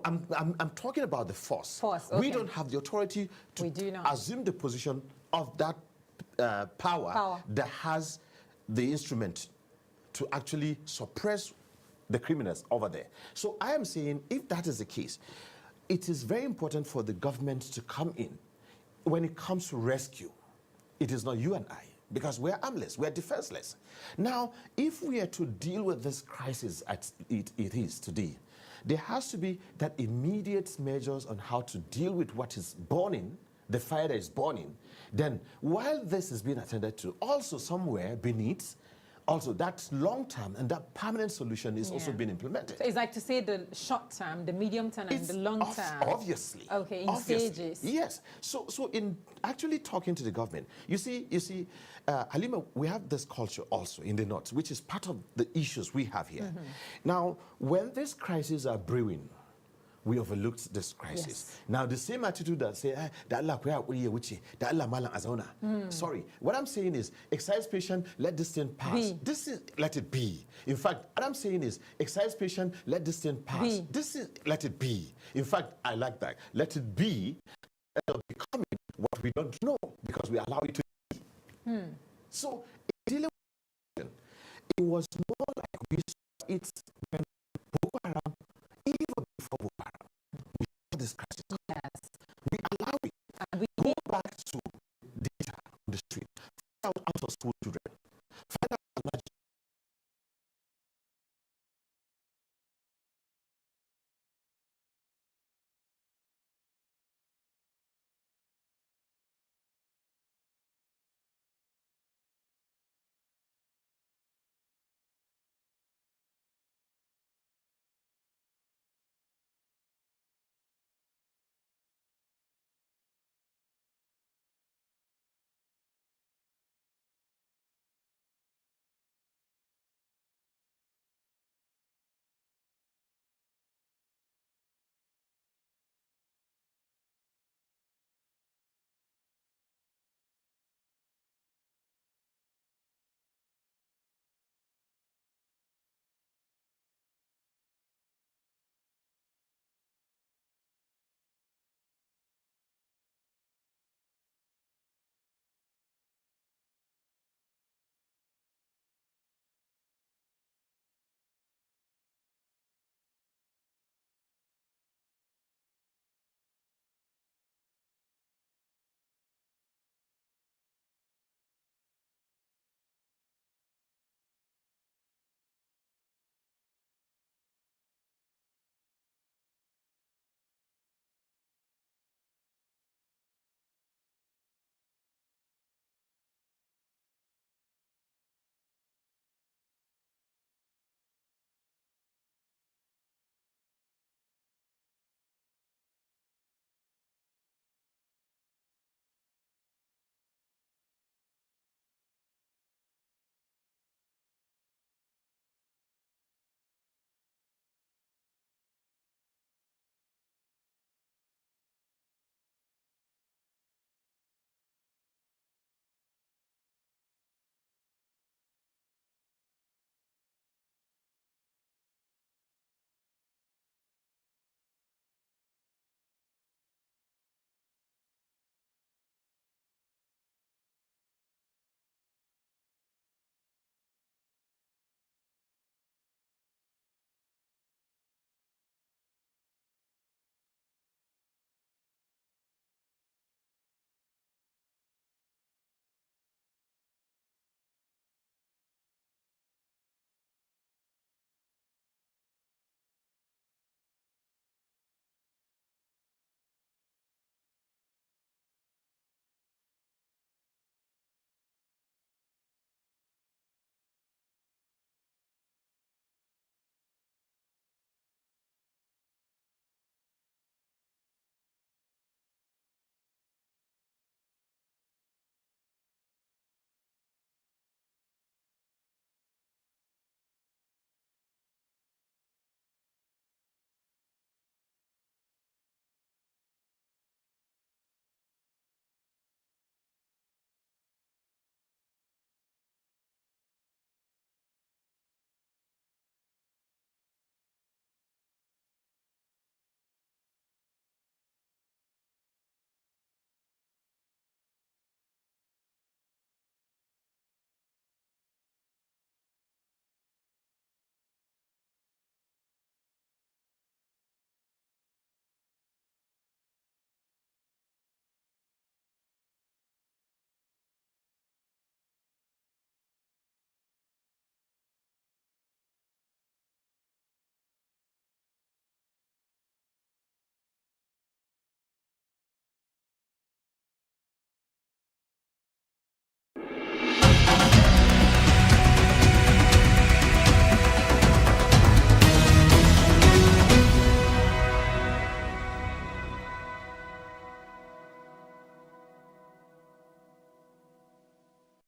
I'm talking about the force. Force, okay. We don't have the authority to assume the position of that power that has the instrument to actually suppress the criminals over there. So I am saying, if that is the case, it is very important for the government to come in. When it comes to rescue, it is not you and I, because we're armless, we're defenseless. Now, if we are to deal with this crisis as it is today, there has to be that immediate measures on how to deal with what is burning, the fire that is burning. Then, while this is being attended to, also somewhere beneath, also that long term and that permanent solution is also being implemented. So it's like to say the short term, the medium term, and the long term. Obviously. Okay, in stages. Yes. So in actually talking to the government, you see, Halima, we have this culture also in the North, which is part of the issues we have here. Now, when these crises are brewing, we overlooked this crisis. Yes. Now, the same attitude that say, sorry, what I'm saying is, excise patient, let this thing pass. Let it be. In fact, what I'm saying is, excise patient, let this thing pass. Let it be. In fact, I like that. Let it be, end up becoming what we don't know, because we allow it to be. So, dealing with it was more like we saw it when Boko Haram, even before Boko Haram, we saw this crisis. Yes. We allow it. And we go back to data on the street, find out of school children, find out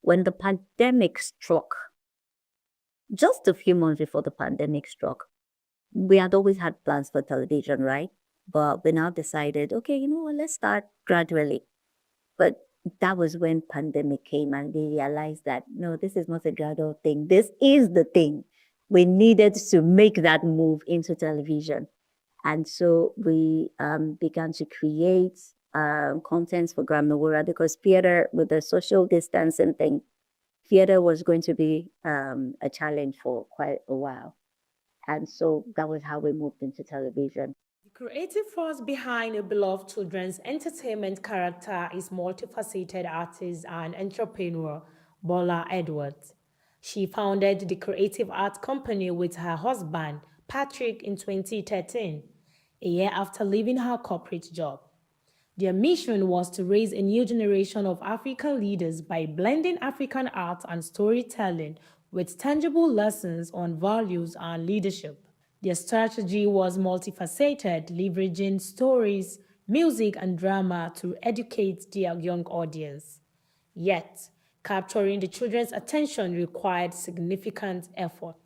when the pandemic struck, just a few months before the pandemic struck, we had always had plans for television, right? But we now decided, okay, you know what, let's start gradually. But that was when pandemic came and we realized that, no, this is not a gradual thing. This is the thing. We needed to make that move into television. And so we began to create contents for Gramnawura because theater, with the social distancing thing, theater was going to be a challenge for quite a while. And so that was how we moved into television. The creative force behind a beloved children's entertainment character is multifaceted artist and entrepreneur Bola Edwards. She founded the creative art company with her husband, Patrick, in 2013, a year after leaving her corporate job. Their mission was to raise a new generation of African leaders by blending African art and storytelling with tangible lessons on values and leadership. Their strategy was multifaceted, leveraging stories, music, and drama to educate their young audience. Yet, capturing the children's attention required significant effort.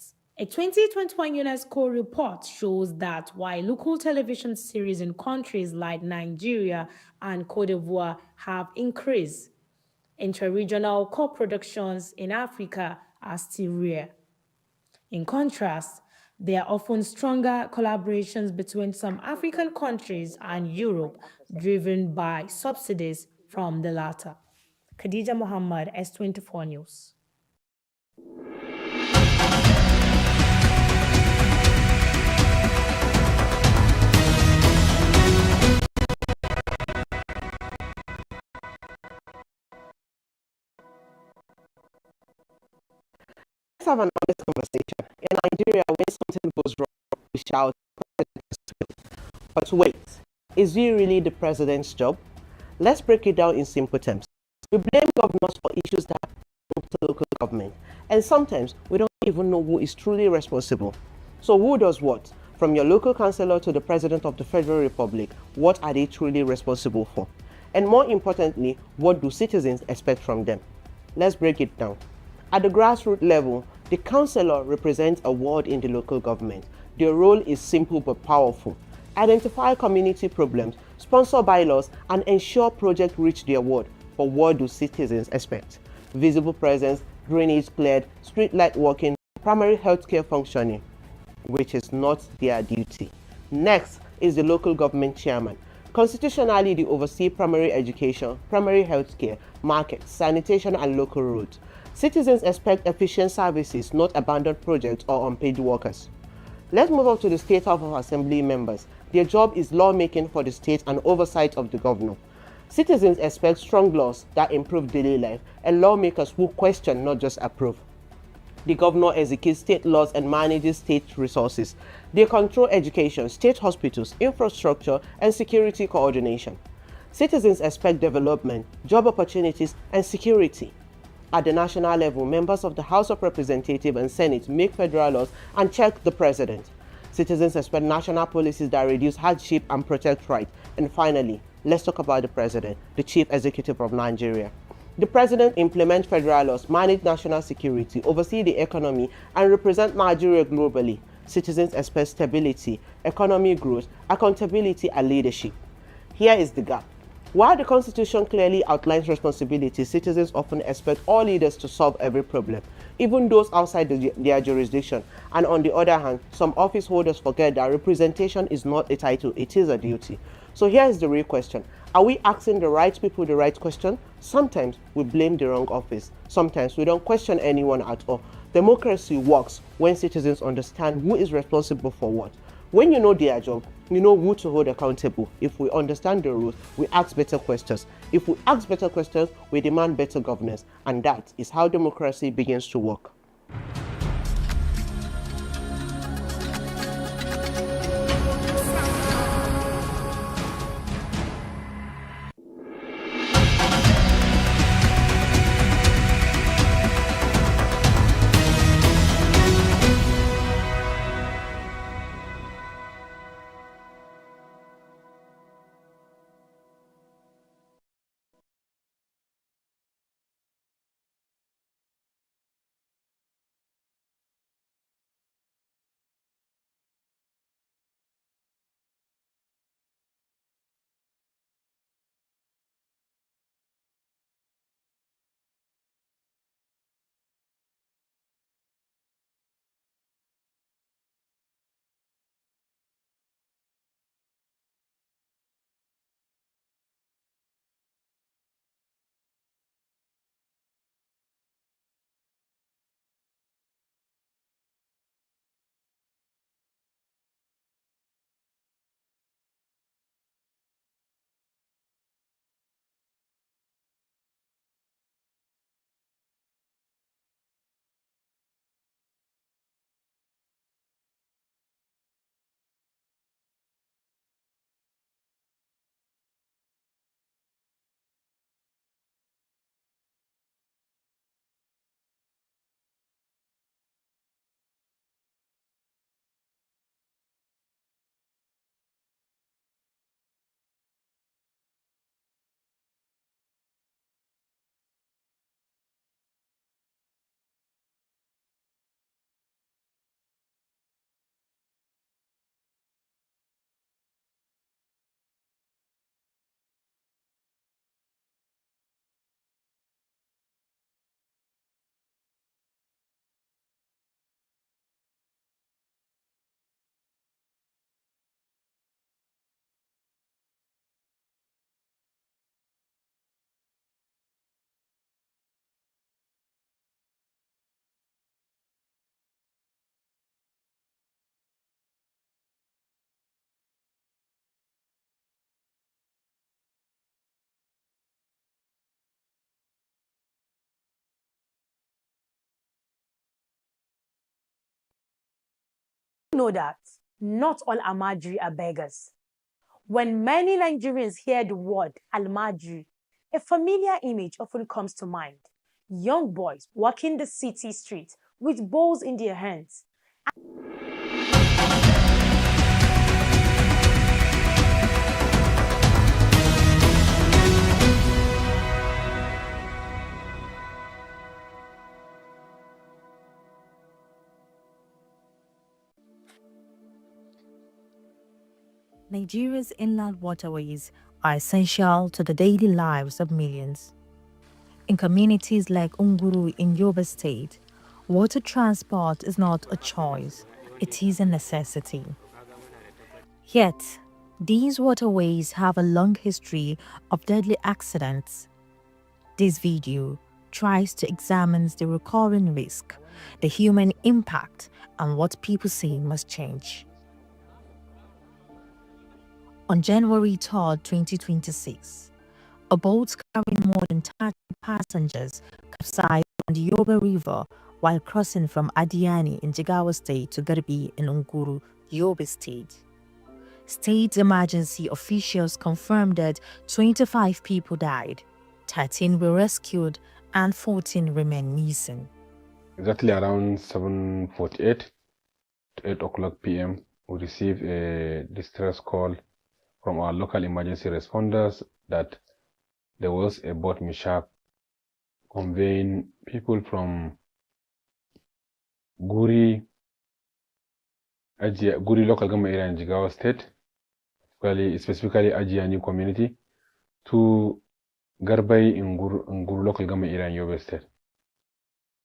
A 2021 UNESCO report shows that while local television series in countries like Nigeria and Cote d'Ivoire have increased, inter-regional co-productions in Africa are still rare. In contrast, there are often stronger collaborations between some African countries and Europe, driven by subsidies from the latter. Khadija Muhammad, S24 News. Let's have an honest conversation. In Nigeria, when something goes wrong, we shout, but wait, is it really the president's job? Let's break it down in simple terms. We blame governors for issues that happen to local government, and sometimes we don't even know who is truly responsible. So who does what? From your local councillor to the president of the Federal Republic, what are they truly responsible for? And more importantly, what do citizens expect from them? Let's break it down. At the grassroots level, the councillor represents a ward in the local government. Their role is simple but powerful. Identify community problems, sponsor bylaws, and ensure projects reach their ward. But what do citizens expect? Visible presence, drainage cleared, street light working, primary healthcare functioning, which is not their duty. Next is the local government chairman. Constitutionally, they oversee primary education, primary healthcare, markets, sanitation, and local roads. Citizens expect efficient services, not abandoned projects or unpaid workers. Let's move on to the State House of Assembly members. Their job is lawmaking for the state and oversight of the governor. Citizens expect strong laws that improve daily life and lawmakers who question, not just approve. The governor executes state laws and manages state resources. They control education, state hospitals, infrastructure, and security coordination. Citizens expect development, job opportunities, and security. At the national level, members of the House of Representatives and Senate make federal laws and check the president. Citizens expect national policies that reduce hardship and protect rights. And finally, let's talk about the president, the chief executive of Nigeria. The president implements federal laws, manage national security, oversee the economy, and represent Nigeria globally. Citizens expect stability, economic growth, accountability, and leadership. Here is the gap. While the Constitution clearly outlines responsibilities, citizens often expect all leaders to solve every problem, even those outside their jurisdiction. And on the other hand, some office holders forget that representation is not a title, it is a duty. So here is the real question. Are we asking the right people the right question? Sometimes we blame the wrong office. Sometimes we don't question anyone at all. Democracy works when citizens understand who is responsible for what. When you know their job, you know who to hold accountable. If we understand the rules, we ask better questions. If we ask better questions, we demand better governance. And that is how democracy begins to work. know that not all Almajiri are beggars? When many Nigerians hear the word Almajiri, a familiar image often comes to mind. Young boys walking the city streets with bowls in their hands. Nigeria's inland waterways are essential to the daily lives of millions. In communities like Unguru in Yobe State, water transport is not a choice, it is a necessity. Yet, these waterways have a long history of deadly accidents. This video tries to examine the recurring risk, the human impact, and what people say must change. On January 3, 2026, a boat carrying more than 30 passengers capsized on the Yobe River while crossing from Adiani in Jigawa State to Garbi in Unguru, Yobe State. State emergency officials confirmed that 25 people died, 13 were rescued, and 14 remain missing. Exactly around 7:48 to 8 o'clock p.m., we received a distress call from our local emergency responders that there was a boat mishap conveying people from Guri local government area in Jigawa State, specifically Ajiani community, to Garbai in Guru local government area in Yobe State.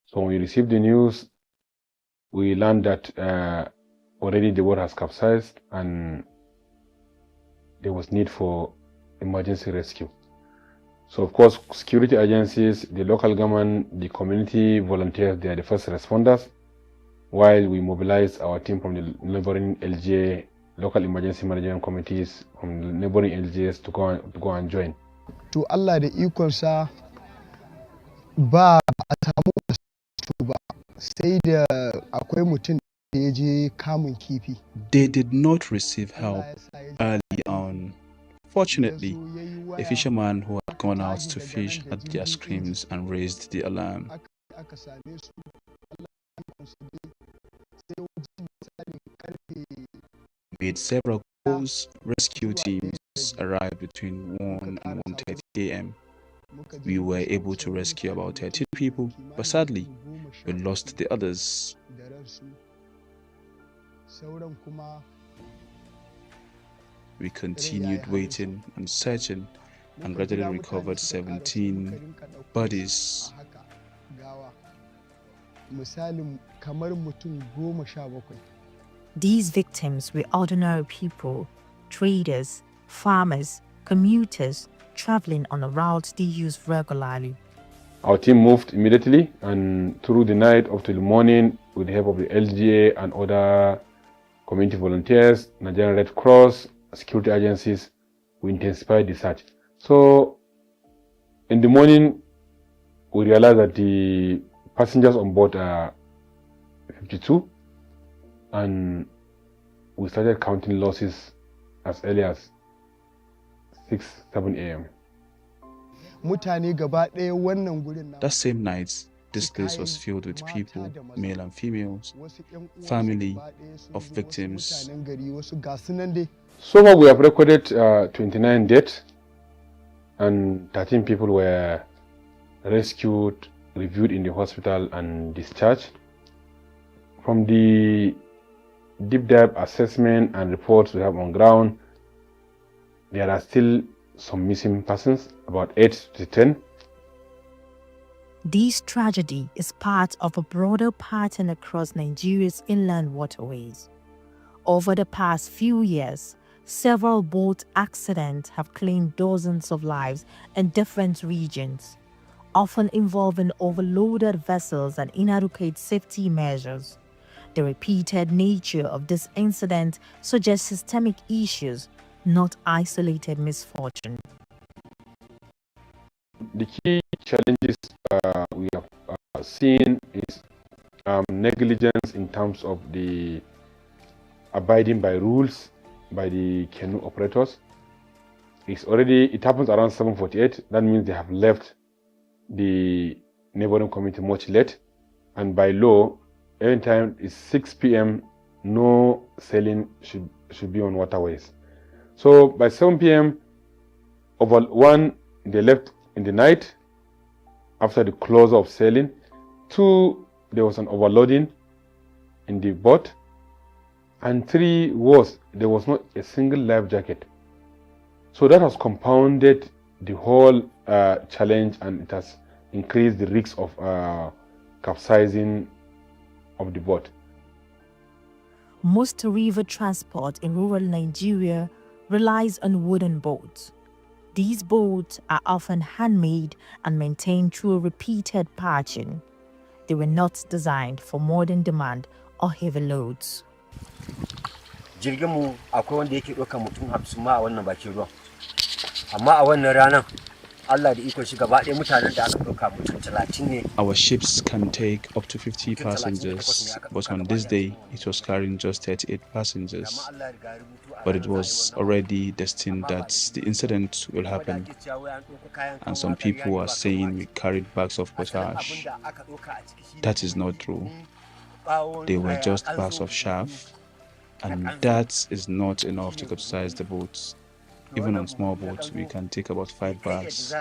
So when we received the news, we learned that already the boat has capsized and there was need for emergency rescue. So of course, security agencies, the local government, the community volunteers, they are the first responders, while we mobilize our team from the neighboring LGA, local emergency management committees from the neighboring LGAs to go and join. To Allah da ikonsa ba a samu su ba sai da akwai mutum da ya je kamun kifi. They did not receive help early on. Fortunately, a fisherman who had gone out to fish heard their screams and raised the alarm. With several calls, rescue teams arrived between 1 and 1:30 a.m. We were able to rescue about 13 people, but sadly, we lost the others. We continued waiting and searching and gradually recovered 17 bodies. These victims were ordinary people, traders, farmers, commuters traveling on a route they use regularly. Our team moved immediately, and through the night up till the morning, with the help of the LGA and other community volunteers, Nigerian Red Cross, security agencies, we intensified the search. So in the morning, we realized that the passengers on board are 52, and we started counting losses as early as 6-7 a.m. That same night, this place was filled with people, male and females, family of victims. So far we have recorded 29 deaths and 13 people were rescued, reviewed in the hospital and discharged. From the deep dive assessment and reports we have on ground, there are still some missing persons, about 8 to 10. This tragedy is part of a broader pattern across Nigeria's inland waterways. Over the past few years, several boat accidents have claimed dozens of lives in different regions, often involving overloaded vessels and inadequate safety measures. The repeated nature of this incident suggests systemic issues, not isolated misfortune. The key challenges we have seen is negligence in terms of the abiding by rules by the canoe operators. It happens around 7:48. That means they have left the neighboring community much late. And by law, every time it's 6 p.m., no sailing should be on waterways. So by 7 p.m., they left in the night after the close of sailing. 2, there was an overloading in the boat. And 3 there was not a single life jacket. So that has compounded the whole challenge, and it has increased the risk of capsizing of the boat. Most river transport in rural Nigeria relies on wooden boats. These boats are often handmade and maintained through repeated patching. They were not designed for modern demand or heavy loads. Jirginmu akwai wanda yake ɗaukar mutum 50 ma a wannan bakin ruwan. Amma a wannan ranar Allah da ikon shi gaba ɗaya mutanen da aka ɗauka mutum 30 ne. Our ships can take up to 50 passengers, but on this day it was carrying just 38 passengers. But it was already destined that the incident will happen, and some people are saying we carried bags of potash. That is not true. They were just bags of chaff, and that is not enough to capsize the boats. Even on small boats, we can take about 5 bags.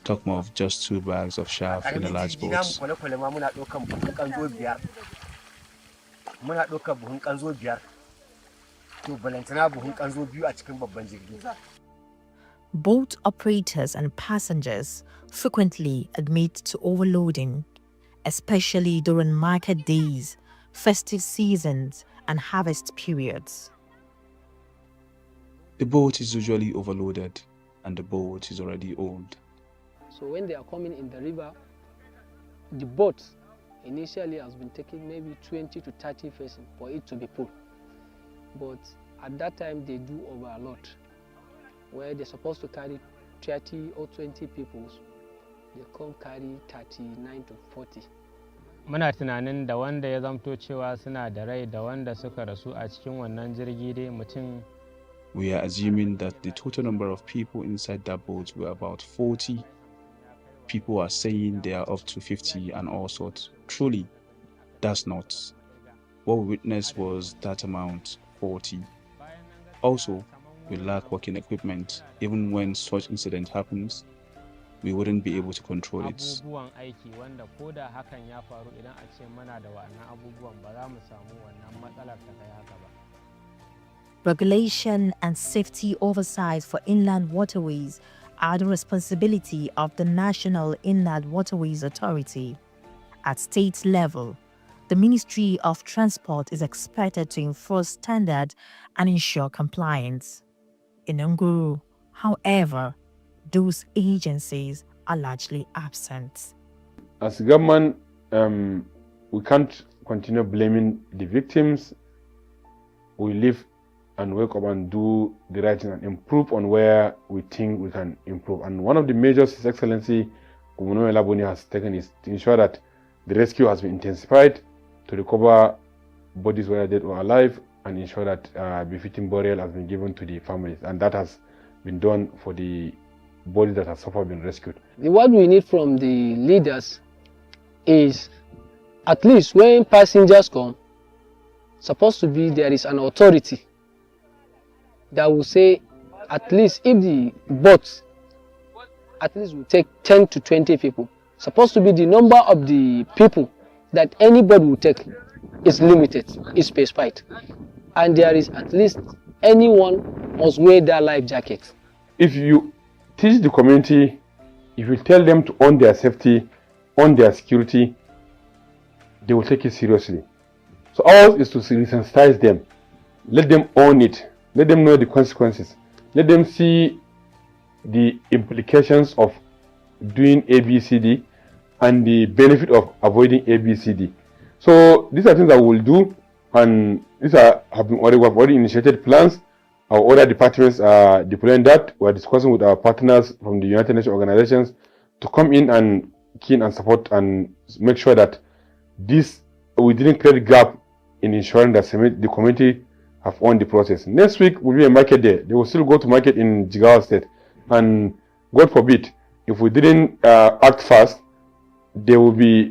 Talk more of just 2 bags of chaff in a large boat. Boat operators and passengers frequently admit to overloading, especially during market days, festive seasons, and harvest periods. The boat is usually overloaded, and the boat is already old. So when they are coming in the river, the boat initially has been taking maybe 20 to 30 persons for it to be pulled. But at that time they do overload, where they're supposed to carry 30 or 20 people, they come carry 39 to 40. Muna tunanin da wanda ya zamto cewa suna da rai da wanda suka rasu a cikin wannan jirgi dai mutum. We are assuming that the total number of people inside that boat were about 40. People are saying they are up to 50 and all sorts. Truly, that's not. What we witnessed was that amount, 40. Also, we lack working equipment. Even when such incident happens, we wouldn't be able to control it. Regulation and safety oversight for inland waterways are the responsibility of the National Inland Waterways Authority. At state level, the Ministry of Transport is expected to enforce standards and ensure compliance. In Nguru, however, those agencies are largely absent. As government, we can't continue blaming the victims. We live and wake up and do the right thing and improve on where we think we can improve. And one of the measures His Excellency Governor Laboni has taken is to ensure that the rescue has been intensified to recover bodies whether dead or alive, and ensure that befitting burial has been given to the families. And that has been done for the bodies that have so far been rescued. What we need from the leaders is, at least when passengers come, supposed to be there is an authority that will say, at least if the boat at least will take 10 to 20 people, supposed to be the number of the people that anybody will take is limited, is specified, and there is at least anyone must wear their life jacket. If you teach the community, if you tell them to own their safety, own their security, they will take it seriously. So ours is to sensitize them, let them own it, let them know the consequences, let them see the implications of doing ABCD and the benefit of avoiding ABCD. So these are things that we will do, and these we have already initiated plans. Our other departments are deploying that. We are discussing with our partners from the United Nations organizations to come in and keen and support and make sure that we didn't create a gap in ensuring that the community have won the process. Next week will be a market day. They will still go to market in Jigawa State. And God forbid, if we didn't act fast, there will be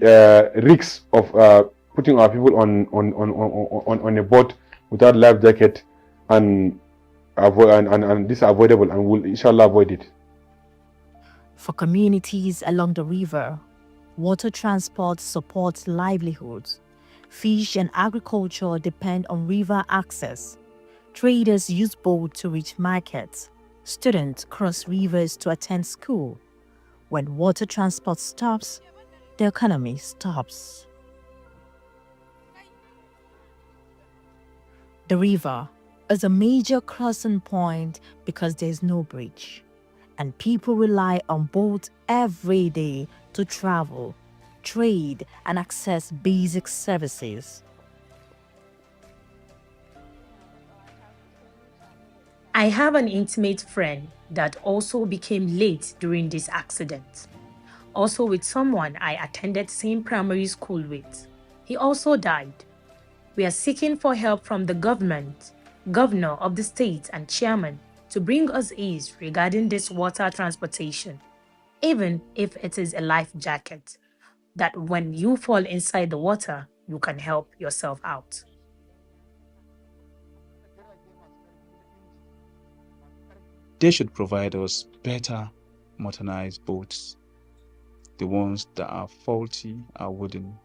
risks of putting our people on a boat without life jacket, and this is avoidable, and we'll inshallah avoid it. For communities along the river, water transport supports livelihoods. Fish and agriculture depend on river access. Traders use boats to reach markets. Students cross rivers to attend school. When water transport stops, the economy stops. The river is a major crossing point because there is no bridge, and people rely on boats every day to travel, trade, and access basic services. I have an intimate friend that also became late during this accident. Also with someone I attended same primary school with. He also died. We are seeking for help from the government, governor of the state and chairman to bring us ease regarding this water transportation, even if it is a life jacket, that when you fall inside the water, you can help yourself out. They should provide us better modernized boats. The ones that are faulty are wooden,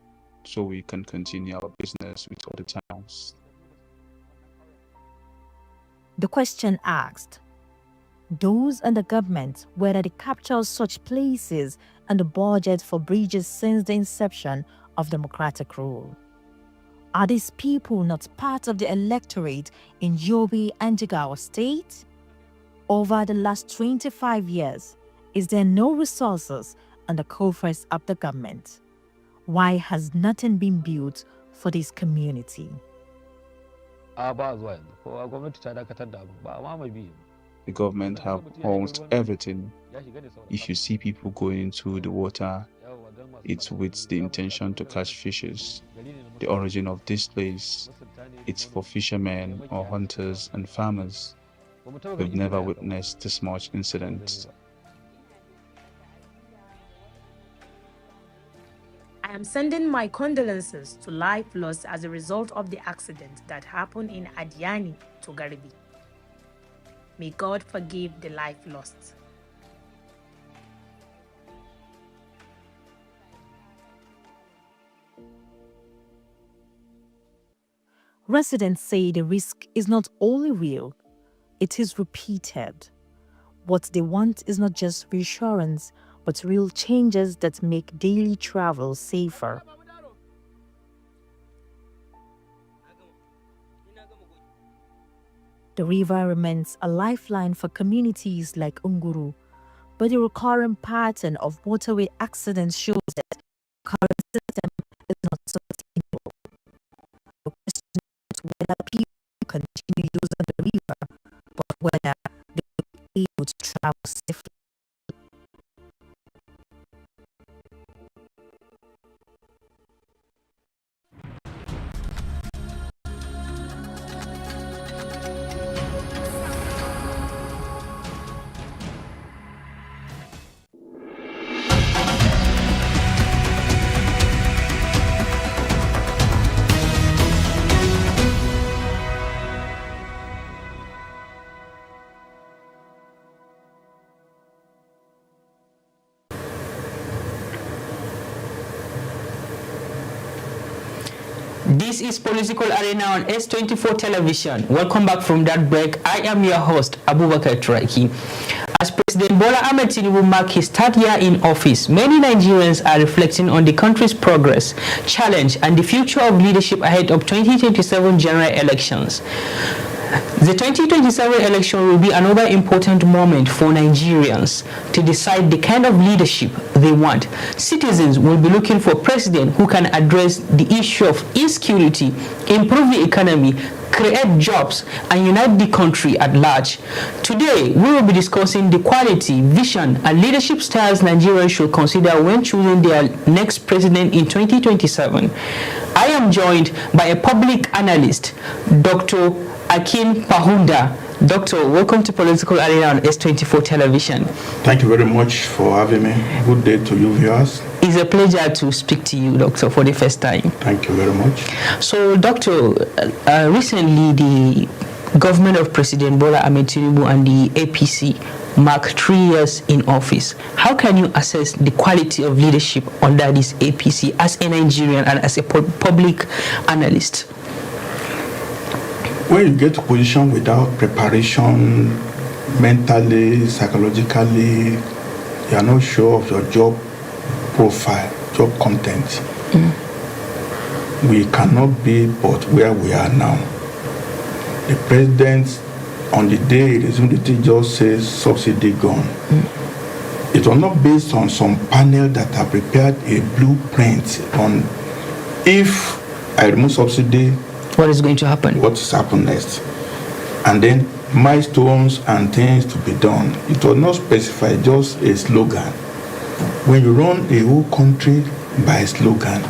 so we can continue our business with other towns. The question asked, those in the government, whether they capture such places and the budget for bridges since the inception of democratic rule. Are these people not part of the electorate in Yobe and Jigawa State? Over the last 25 years, is there no resources on the coffers of the government? Why has nothing been built for this community? The government have almost everything. If you see people going into the water, it's with the intention to catch fishes. The origin of this place, it's for fishermen or hunters and farmers. We've never witnessed this much incidents. I am sending my condolences to life lost as a result of the accident that happened in Adiani to Garibi. May God forgive the life lost. Residents say the risk is not only real, it is repeated. What they want is not just reassurance, but real changes that make daily travel safer. The river remains a lifeline for communities like Unguru, but the recurring pattern of waterway accidents shows that the current system is not sustainable. The question is whether people continue using the river, but whether they will be able to travel safely. This is Political Arena on S24 television. Welcome back from that break. I am your host, Abubakar Turaki. As President Bola Ahmed Tinubu marks his third year in office, many Nigerians are reflecting on the country's progress, challenge, and the future of leadership ahead of 2027 general elections. The 2027 election will be another important moment for Nigerians to decide the kind of leadership they want. Citizens will be looking for a president who can address the issue of insecurity, improve the economy, create jobs, and unite the country at large. Today, we will be discussing the quality, vision, and leadership styles Nigerians should consider when choosing their next president in 2027. I am joined by a public analyst, Dr. Akin Pahunda. Doctor, welcome to Political Arena on S24 television. Thank you very much for having me. Good day to you viewers. It's a pleasure to speak to you, Doctor, for the first time. Thank you very much. So, Doctor, recently the government of President Bola Ahmed Tinubu and the APC marked 3 years in office. How can you assess the quality of leadership under this APC as a Nigerian and as a public analyst? When you get to position without preparation, mentally, psychologically, you are not sure of your job profile, job content. We cannot be but where we are now. The president, on the day he resumed the just says subsidy gone. It was not based on some panel that have prepared a blueprint on if I remove subsidy, what is going to happen? What is happening next? And then milestones and things to be done. It was not specified, just a slogan. When you run a whole country by a slogan,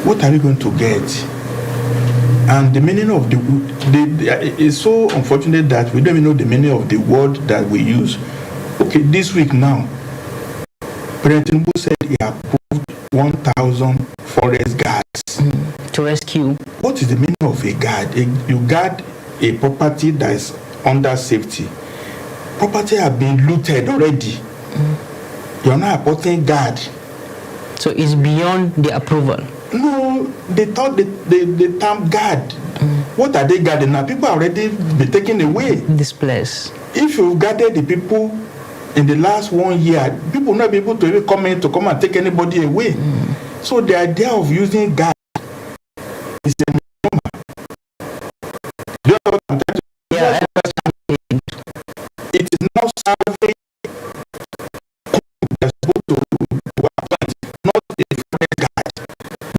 what are you going to get? And the meaning of it's so unfortunate that we don't even know the meaning of the word that we use. Okay, this week now, President Tinubu said he approved 1,000 forest guards. To rescue. What is the meaning of a guard? You guard a property that is under safety. Property have been looted already. You are not appointing guard. So it's beyond the approval? No, they thought the term guard. What are they guarding now? People are already been taken away. Displaced. If you guarded the people in the last 1 year, people will not be able to even come and take anybody away. So the idea of using guard is a number. Do you know what I'm trying to say? Yeah, it is now survey that's supposed to appoint, not a forest guard.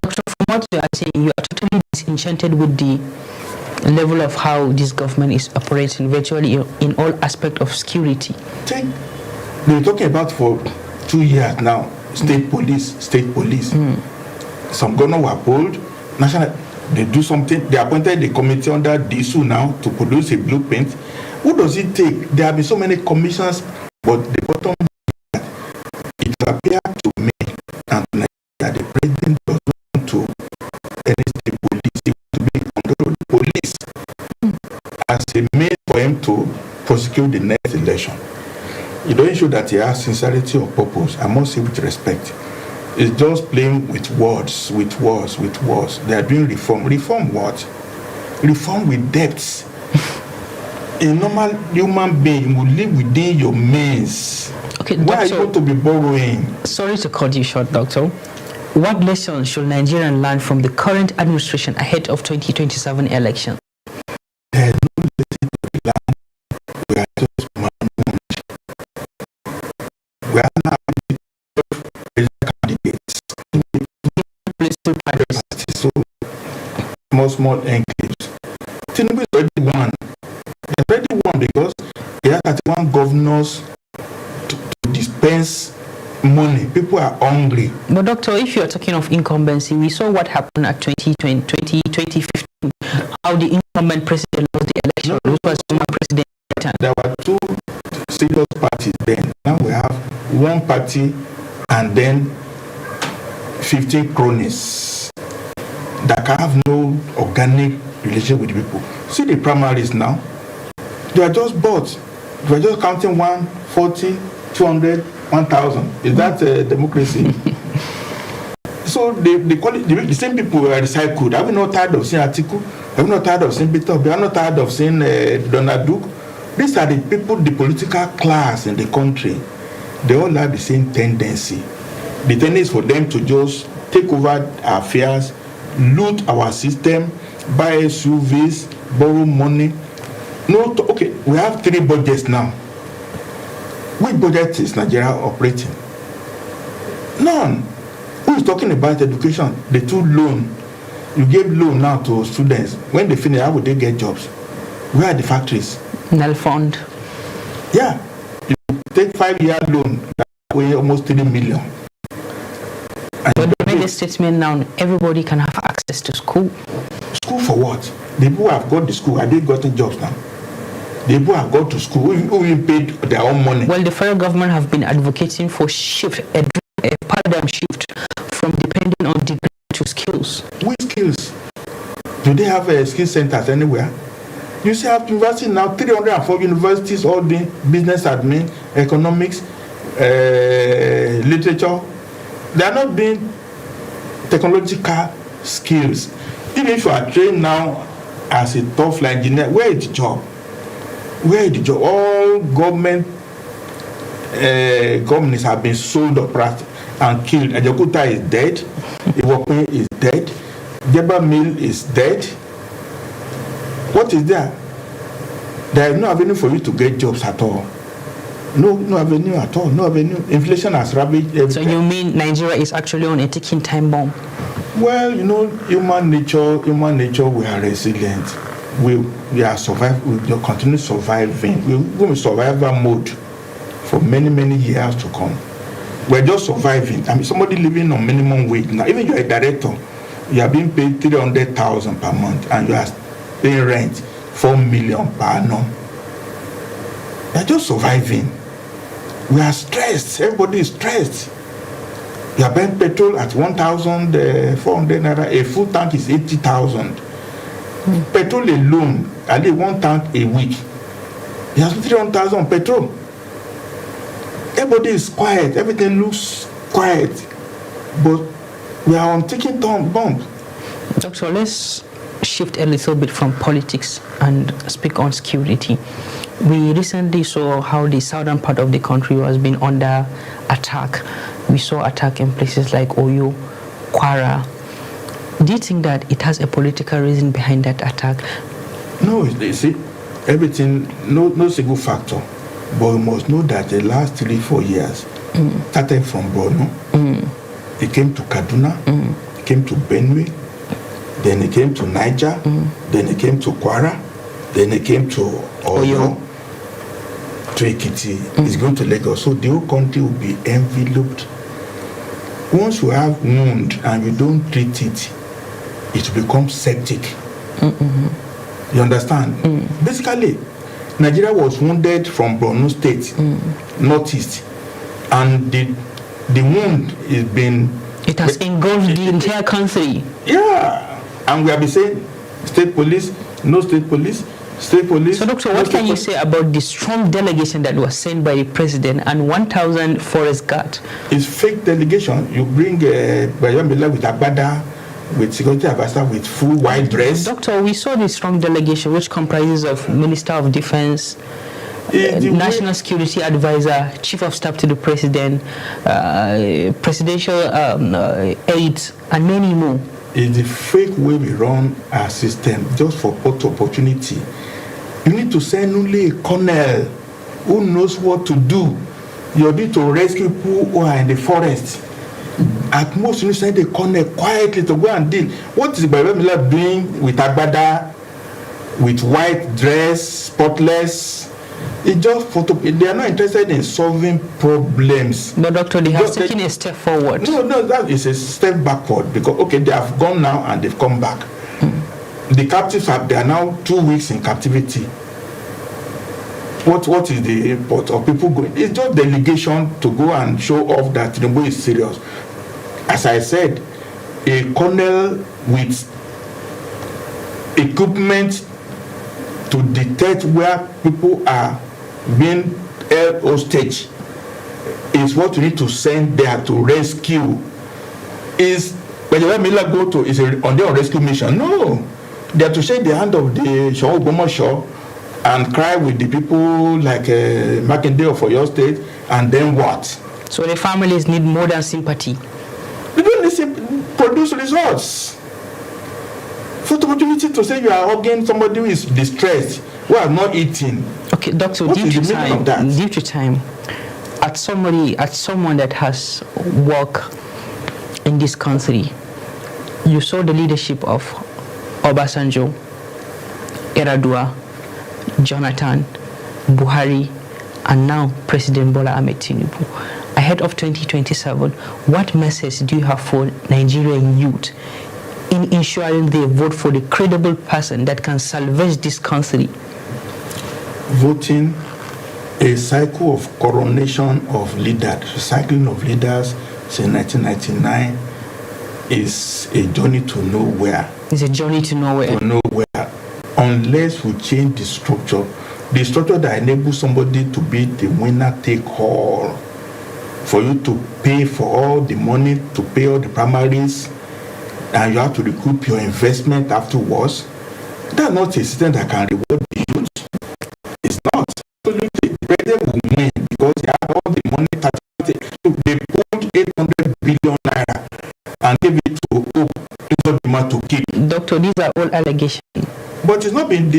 Doctor, from what you are saying, you are totally disenchanted with the level of how this government is operating virtually in all aspects of security. We're talking about for 2 years now, state police. Some governors were pulled, national, they do something, they appointed the committee under DSU now to produce a blueprint. What does it take? There have been so many commissions, but the bottom line is that it appears to me and that the president doesn't want to enlist the police, he wants to be in control of the police as a means for him to prosecute the next election. It doesn't show that he has sincerity of purpose. I must say with respect. It's just playing with words. They are doing reform. Reform what? Reform with debts. A normal human being will live within your means. Okay, why doctor, are you going to be borrowing? Sorry to cut you short, Doctor. What lessons should Nigerians learn from the current administration ahead of 2027 election? There's no lesson to be learned. We are just malnourished. We are now candidates. So small enclaves. Tinubu is already won. He's already won because he has 31 governors to dispense money. People are hungry. But doctor, if you are talking of incumbency, we saw what happened at 2015, how the incumbent president lost the election, which was former president. There were two serious parties then. Now we have one party and then 15 cronies that can have no organic relationship with people. See the primaries now. They are just bots. They are just counting 140, 200, 1,000. Is that democracy? So they call it, the same people are recycled. Are we not tired of seeing Atiku? Are we not tired of seeing Peter? We are not tired of seeing Donald Duke? These are the people, the political class in the country. They all have the same tendency. The tendency is for them to just take over our affairs, loot our system, buy SUVs, borrow money. No, okay, we have 3 budgets now. Which budget is Nigeria operating? None. Who is talking about education? The 2 loan. You gave loan now to students. When they finish, how would they get jobs? Where are the factories? Null fund. Yeah. You take 5-year loan, that way almost 3 million. And but they made a statement now, everybody can have access to school. School for what? The people who have got the school, have they gotten jobs now? The people have got to school, who even paid their own money. Well, the federal government have been advocating for a paradigm shift from depending on degree to skills. Which skills? Do they have skill centers anywhere? You see, at university now, 304 universities all doing business admin, economics, literature. They are not doing technological skills. Even if you are trained now as a tough line engineer, where is the job? Where is the job? All government companies have been sold up and killed. Ajakuta is dead. Iwope is dead. Jeba Mill is dead. What is there? There is no avenue for you to get jobs at all. No avenue at all. No avenue. Inflation has ravaged everything. So you mean Nigeria is actually on a ticking time bomb? Well, you know, human nature, we are resilient. We are surviving. We will continue surviving. We're in survival mode for many, many years to come. We're just surviving. I mean, somebody living on minimum wage now. Even you're a director, you are being paid 300,000 per month, and you are paying rent 4 million per annum. You're just surviving. We are stressed. Everybody is stressed. You are buying petrol at 1,400 naira. A full tank is 80,000. Petrol alone, at least one tank a week. You have 300,000 petrol. Everybody is quiet. Everything looks quiet. But we are on ticking bomb. Doctor, let's shift a little bit from politics and speak on security. We recently saw how the southern part of the country was being under attack. We saw attack in places like Oyo, Kwara. Do you think that it has a political reason behind that attack? No, you see, everything, no single factor. But we must know that the last 3-4 years, started from Borno, it came to Kaduna, it came to Benue, then it came to Niger, then it came to Kwara, then it came to Oyo, to Ekiti, it's going to Lagos. So the whole country will be enveloped. Once you have wound and you don't treat it, it becomes septic. You understand? Basically, Nigeria was wounded from Borno State, northeast, and the wound is been... It has engulfed the entire country. Yeah, and we have been saying, state police, no state police, state police... So, Doctor, what can you say about the strong delegation that was sent by the president and 1,000 forest guards? It's fake delegation. You bring Bayamila with Agbada, with security advisor with full white dress. Doctor, we saw the strong delegation which comprises of Minister of Defense, National Security Advisor, Chief of Staff to the President, presidential aides, and many more. It's the fake way we run our system just for opportunity. You need to send only a colonel who knows what to do. You need to rescue people who are in the forest. At most, you send a colonel quietly to go and deal. What is Babamila doing with Agbada, with white dress, spotless? It's just photo. They are not interested in solving problems. But Doctor, they have taken a step forward. No, that is a step backward because okay, they have gone now and they've come back. The captives they are now 2 weeks in captivity. What is the import of people going? It's just delegation to go and show off that Tinubu is serious. As I said, a colonel with equipment to detect where people are being held hostage is what we need to send there to rescue. Is when Miller go to is on their rescue mission? No, they are to shake the hand of the Shaw Show and cry with the people like Makinde for your state, and then what? So the families need more than sympathy. They don't listen, produce results. First opportunity to say you are hugging somebody who is distressed, who are not eating. Okay, Doctor, due to time, at someone that has worked in this country, you saw the leadership of Obasanjo, Yar'Adua, Jonathan, Buhari, and now President Bola Ahmed Tinubu. Ahead of 2027, what message do you have for Nigerian youth in ensuring they vote for the credible person that can salvage this country? Voting, a cycle of coronation of leaders, recycling of leaders since 1999 is a journey to nowhere. It's a journey to nowhere. To nowhere. Unless we change the structure that enables somebody to be the winner take all, for you to pay for all the money, to pay all the primaries, and you have to recoup your investment afterwards. That's not a system that can reward the youth. It's not. Absolutely, the president will win because they have all the money. So they pulled 800 billion naira and gave it to Hope to keep. Doctor, these are all allegations. But it's not been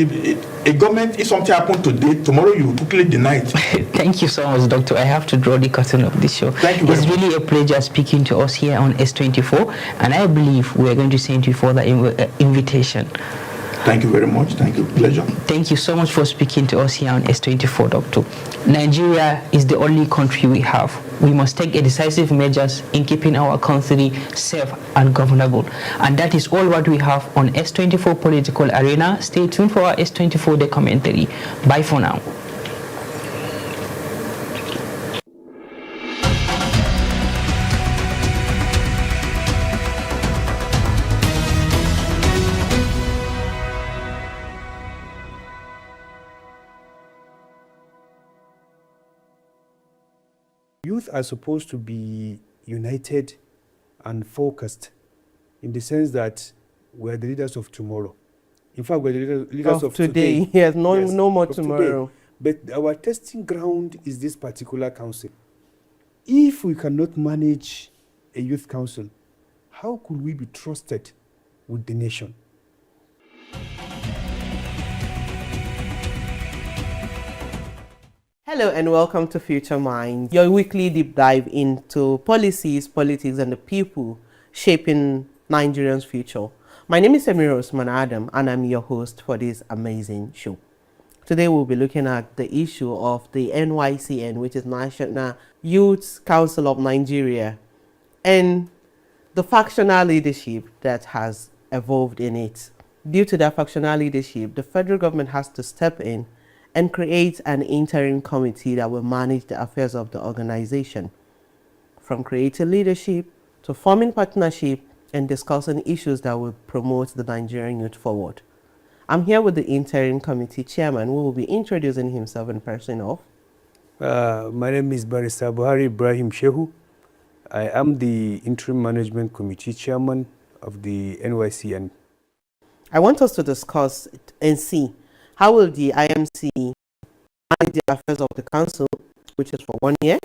a government. If something happened today, tomorrow you quickly deny it. Thank you so much, Doctor. I have to draw the curtain of this show. Thank you. It's really a pleasure speaking to us here on S24, and I believe we are going to send you for the invitation. Thank you very much. Thank you. Pleasure. Thank you so much for speaking to us here on S24, Doctor. Nigeria is the only country we have. We must take decisive measures in keeping our country safe and governable. And that is all what we have on S24 Political Arena. Stay tuned for our S24 documentary. Bye for now. Youth are supposed to be united and focused in the sense that we're the leaders of tomorrow. In fact, we're the leaders of today. Yes, no more tomorrow. Today. But our testing ground is this particular council. If we cannot manage a youth council, how could we be trusted with the nation? Hello and welcome to Future Mind, your weekly deep dive into policies, politics, and the people shaping Nigerians' future. My name is Emir Osman Adam, and I'm your host for this amazing show. Today we'll be looking at the issue of the NYCN, which is National Youth Council of Nigeria, and the factional leadership that has evolved in it. Due to that factional leadership, the federal government has to step in and create an interim committee that will manage the affairs of the organization, from creating leadership to forming partnership and discussing issues that will promote the Nigerian youth forward. I'm here with the interim committee chairman, who will be introducing himself in person of. My name is Barrister Buhari Ibrahim Shehu. I am the interim management committee chairman of the NYCN. I want us to discuss and see how will the IMC manage the affairs of the council, which is for 1 year,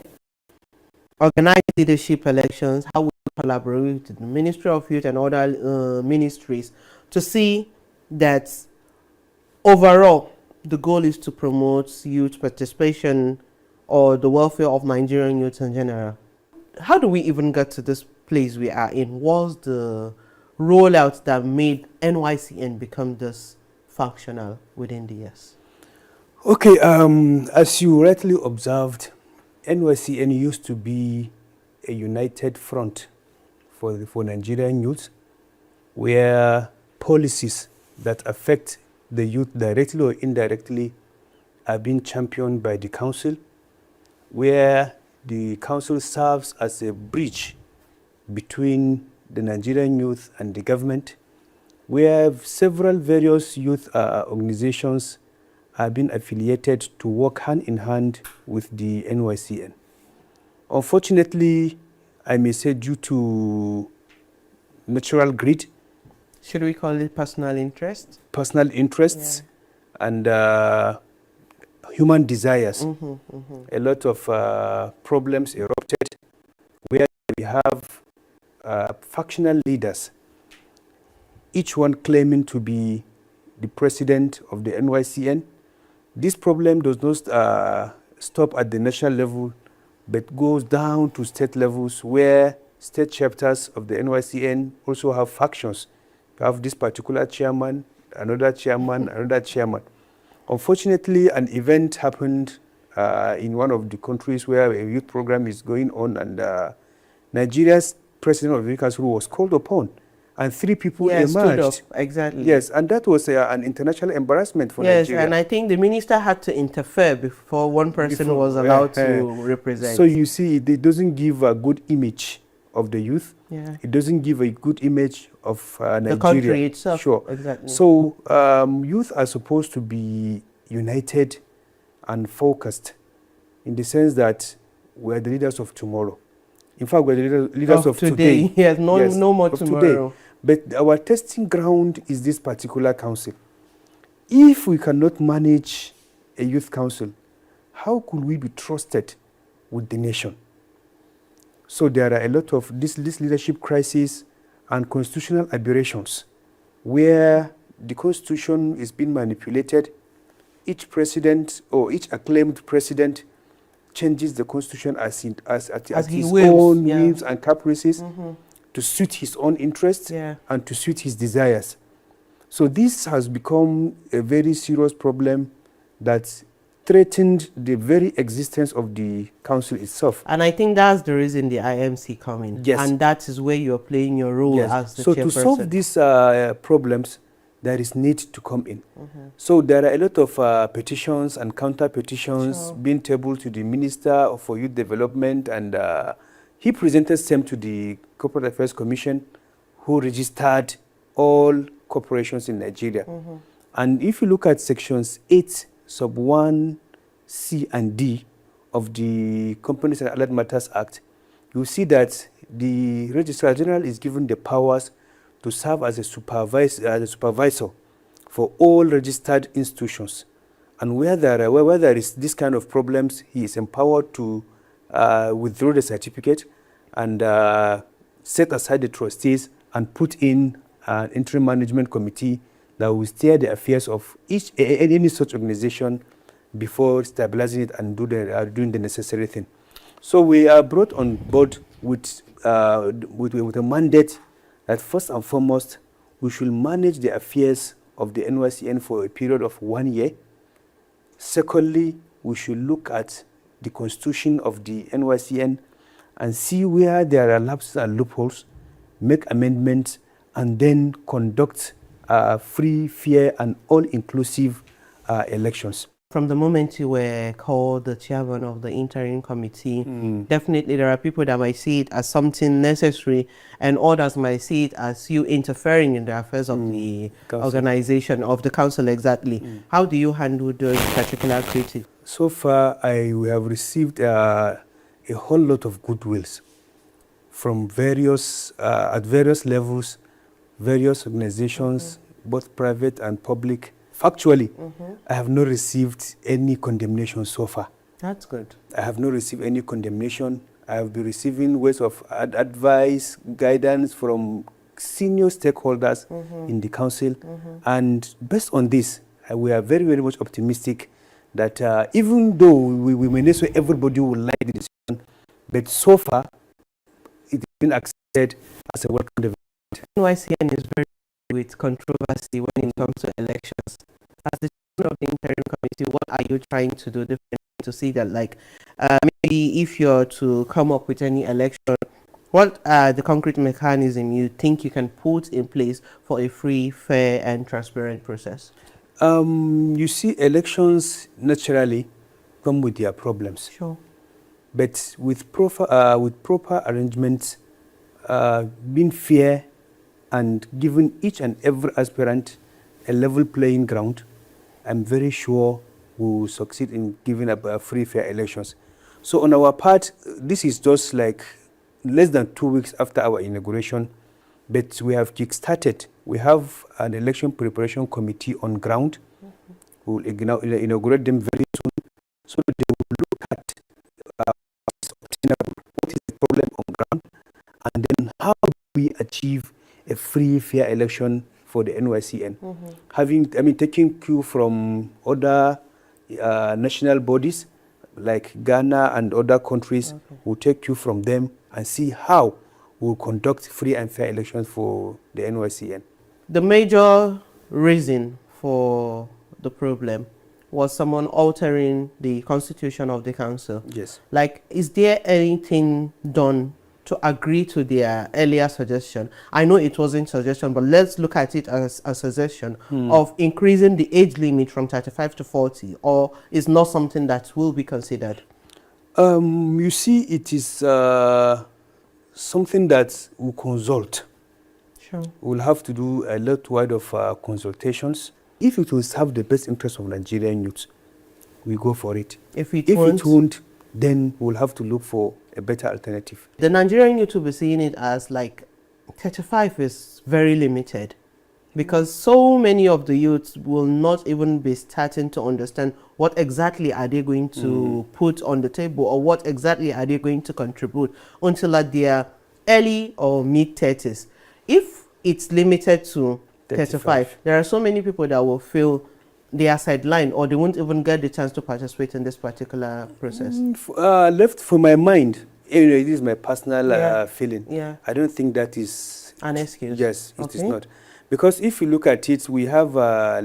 organize leadership elections, how will we collaborate with the Ministry of Youth and other ministries to see that overall the goal is to promote youth participation or the welfare of Nigerian youth in general. How do we even get to this place we are in? What's the rollout that made NYCN become this functional within the years? Okay, as you rightly observed, NYCN used to be a united front for Nigerian youth, where policies that affect the youth directly or indirectly are being championed by the council, where the council serves as a bridge between the Nigerian youth and the government, where several various youth organizations have been affiliated to work hand in hand with the NYCN. Unfortunately, I may say due to natural greed. Should we call it personal interest? Personal interests, yeah. And human desires. A lot of problems erupted where we have factional leaders, each one claiming to be the president of the NYCN. This problem does not stop at the national level, but goes down to state levels, where state chapters of the NYCN also have factions. You have this particular chairman, another chairman, another chairman. Unfortunately, an event happened in one of the countries where a youth program is going on, and Nigeria's president of the council was called upon and 3 people stood emerged. up. Exactly. Yes, and that was an international embarrassment for Nigeria. Yes, and I think the minister had to interfere before one person was allowed to represent. So you see, it doesn't give a good image of the youth. Yeah. It doesn't give a good image of Nigeria. The country itself. Sure. Exactly. So youth are supposed to be united and focused in the sense that we are the leaders of tomorrow. In fact, we are the leaders of today. Yes, no more tomorrow. Today. But our testing ground is this particular council. If we cannot manage a youth council, how could we be trusted with the nation? So there are a lot of this leadership crisis and constitutional aberrations where the constitution is being manipulated. Each president or each acclaimed president changes the constitution at his own whims and caprices to suit his own interests and to suit his desires. So this has become a very serious problem that threatened the very existence of the council itself. And I think that's the reason the IMC come in. Yes. And that is where you're playing your role as the chairperson. So to solve these problems, there is need to come in. So there are a lot of petitions and counter petitions being tabled to the Minister for Youth Development, and he presented them to the Corporate Affairs Commission, who registered all corporations in Nigeria. And if you look at sections 8, sub 1, C and D of the Companies and Allied Matters Act, you see that the Registrar General is given the powers to serve as a supervisor for all registered institutions. And where there is this kind of problems, he is empowered to withdraw the certificate and set aside the trustees and put in an interim management committee that will steer the affairs of any such organization before stabilizing it and doing the necessary thing. So we are brought on board with a mandate that first and foremost, we should manage the affairs of the NYCN for a period of 1 year. Secondly, we should look at the constitution of the NYCN and see where there are lapses and loopholes, make amendments, and then conduct free, fair, and all-inclusive elections. From the moment you were called the chairman of the interim committee, definitely there are people that might see it as something necessary, and others might see it as you interfering in the affairs of the organization, of the council exactly. How do you handle those particular critics? So far, we have received a whole lot of goodwills from at various levels, various organizations, both private and public. Factually, I have not received any condemnation so far. That's good. I have not received any condemnation. I have been receiving words of advice, guidance from senior stakeholders in the council. And based on this, we are very, very much optimistic that even though we may not say everybody will like the decision, but so far, it has been accepted as a welcome development. NYCN is very with controversy when it comes to elections. As the chairman of the interim committee, what are you trying to do differently to see that, like, maybe if you're to come up with any election, what are the concrete mechanism you think you can put in place for a free, fair, and transparent process? You see, elections naturally come with their problems. Sure. But with proper arrangements, being fair, and giving each and every aspirant a level playing ground, I'm very sure we will succeed in giving up free, fair elections. So on our part, this is just like less than 2 weeks after our inauguration, but we have kick-started. We have an election preparation committee on ground. We will inaugurate them very soon, so that they will look at what is the problem on ground, and then how do we achieve a free, fair election for the NYCN. Taking cue from other national bodies like Ghana and other countries, we'll take cue from them and see how we'll conduct free and fair elections for the NYCN. The major reason for the problem was someone altering the constitution of the council. Yes. Like, is there anything done to agree to their earlier suggestion. I know it wasn't suggestion, but let's look at it as a suggestion of increasing the age limit from 35 to 40, or is not something that will be considered? You see, it is something that we consult. Sure. We'll have to do a lot wide of consultations. If it will serve the best interest of Nigerian youth, we go for it. If it won't, then we'll have to look for a better alternative. The Nigerian youth will be seeing it as like 35 is very limited, because so many of the youths will not even be starting to understand what exactly are they going to put on the table, or what exactly are they going to contribute until at their early or mid 30s. If it's limited to 35, there are so many people that will feel they are sidelined, or they won't even get the chance to participate in this particular process. Left for my mind, anyway, this is my personal feeling. Yeah. I don't think that is an excuse. Yes, it is not. Because if you look at it, we have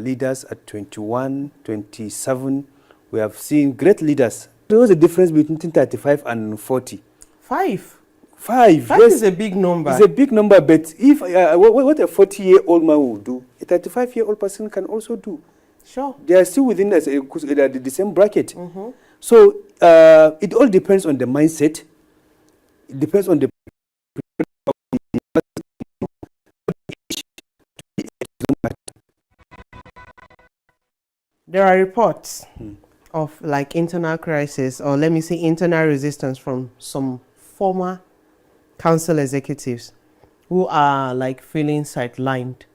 leaders at 21, 27. We have seen great leaders. There was a difference between 35 and 40. Five Yes. is a big number. It's a big number, but if what a 40-year-old man will do, a 35-year-old person can also do. Sure. They are still within the same bracket. So it all depends on the mindset. It depends on the. There are reports of like internal crisis, or let me say internal resistance from some former council executives who are like feeling sidelined.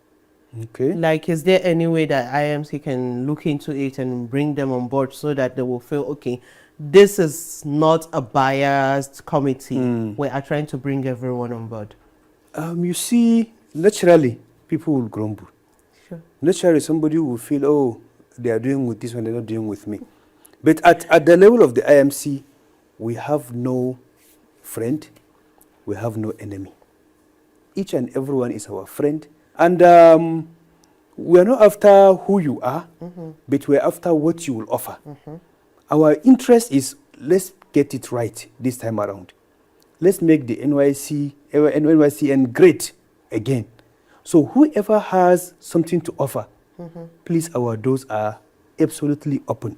Okay. Like, is there any way that IMC can look into it and bring them on board so that they will feel, okay, this is not a biased committee. We are trying to bring everyone on board. You see, naturally, people will grumble. Sure. Naturally, somebody will feel, oh, they are doing with this one, they're not doing with me. But at the level of the IMC, we have no friend, we have no enemy. Each and everyone is our friend. And we are not after who you are, but we're after what you will offer. Our interest is, let's get it right this time around. Let's make the NYCN great again. So whoever has something to offer, please, our doors are absolutely open.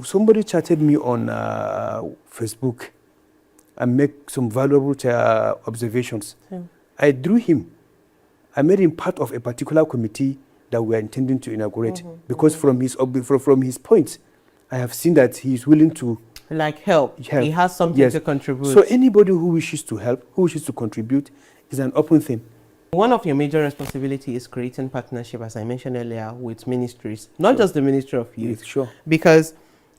Somebody chatted me on Facebook and make some valuable observations. I drew him. I made him part of a particular committee that we are intending to inaugurate, because from his points, I have seen that he is willing to help. He has something to contribute. So anybody who wishes to help, who wishes to contribute, is an open thing. One of your major responsibilities is creating partnership, as I mentioned earlier, with ministries, not just the Ministry of Youth. Sure. Because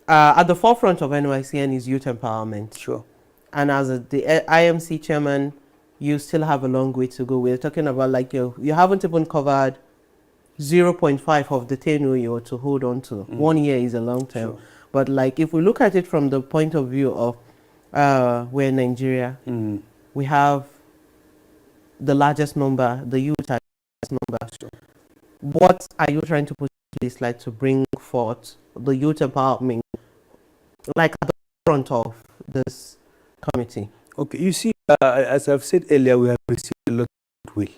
at the forefront of NYCN is youth empowerment. Sure. And as the IMC chairman, you still have a long way to go. We're talking about like you haven't even covered 0.5 of the tenure you're to hold on to. 1 year is a long time. Sure. But like if we look at it from the point of view of we're in Nigeria, we have the largest number, the youth are the largest number. Sure. What are you trying to put in this like to bring forth the youth empowerment like at the front of this committee? Okay, you see, as I've said earlier, we have received a lot of goodwill.